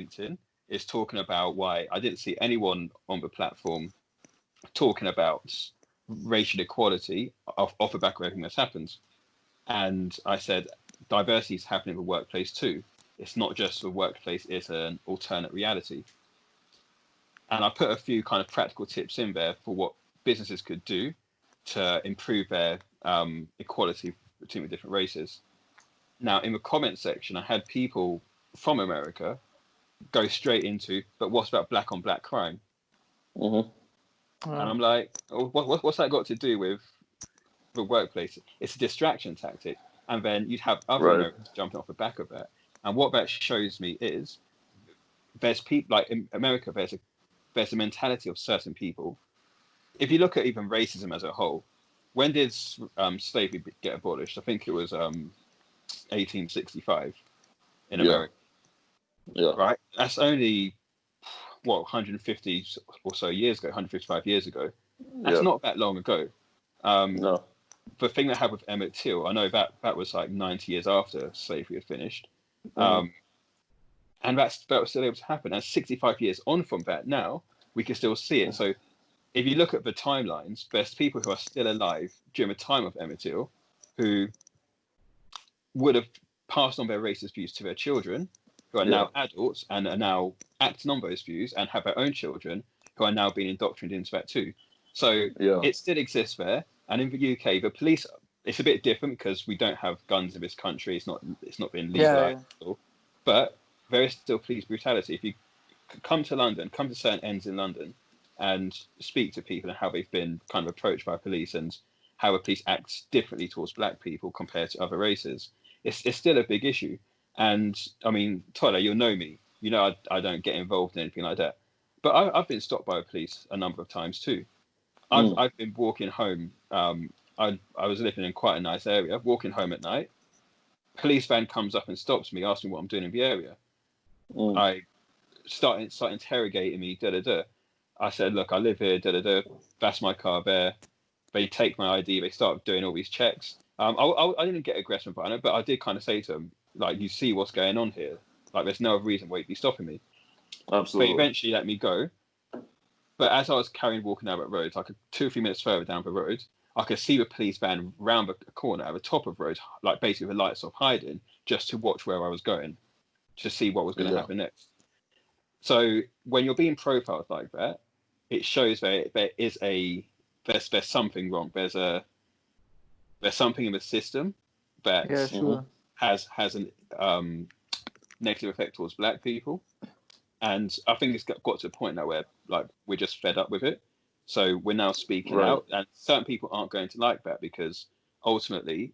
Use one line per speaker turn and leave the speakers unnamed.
LinkedIn is talking about why I didn't see anyone on the platform talking about racial equality off the back of everything that's happened. And I said, diversity is happening in the workplace too. It's not just the workplace, it's an alternate reality. And I put a few kind of practical tips in there for what businesses could do to improve their equality between the different races. Now, in the comment section, I had people from America go straight into, but what's about black on black crime?
Mm-hmm.
And I'm like, oh, what's that got to do with the workplace? It's a distraction tactic. And then you'd have other Americans jumping off the back of that. And what that shows me is there's people like in America, there's a mentality of certain people. If you look at even racism as a whole, when did slavery get abolished? I think it was 1865 in America.
Yeah.
Right? That's only, 150 or so years ago, 155 years ago. That's not that long ago.
No.
The thing that happened with Emmett Till, I know that was like 90 years after slavery had finished. And that was still able to happen. And 65 years on from that now, we can still see it. So if you look at the timelines, there's people who are still alive during the time of Emmett Till who would have passed on their racist views to their children, who are now adults and are now acting on those views and have their own children who are now being indoctrinated into that too. So it still exists there. And in the UK, the police, it's a bit different because we don't have guns in this country. It's not been legalized. Yeah. But there is still police brutality. If you come to London, come to certain ends in London and speak to people and how they've been kind of approached by police and how the police acts differently towards black people compared to other races, it's still a big issue. And I mean, Tyler, you'll know me. You know I don't get involved in anything like that. But I've been stopped by the police a number of times too. I've been walking home. I was living in quite a nice area. Walking home at night, police van comes up and stops me, asking what I'm doing in the area. I start interrogating me. I said, look, I live here. That's my car there. They take my ID. They start doing all these checks. I didn't get aggressive about it, but I did kind of say to them, like, you see what's going on here. Like, there's no reason why you'd be stopping me.
Absolutely.
They eventually let me go. But as I was walking down that road, like 2 or 3 minutes further down the road, I could see the police van round the corner at the top of the road, like basically the lights off, hiding, just to watch where I was going, to see what was going to happen next. So when you're being profiled like that, it shows that there's something wrong. There's something in the system that has an negative effect towards black people. And I think it's got to a point now where like we're just fed up with it. So we're now speaking out, and certain people aren't going to like that because ultimately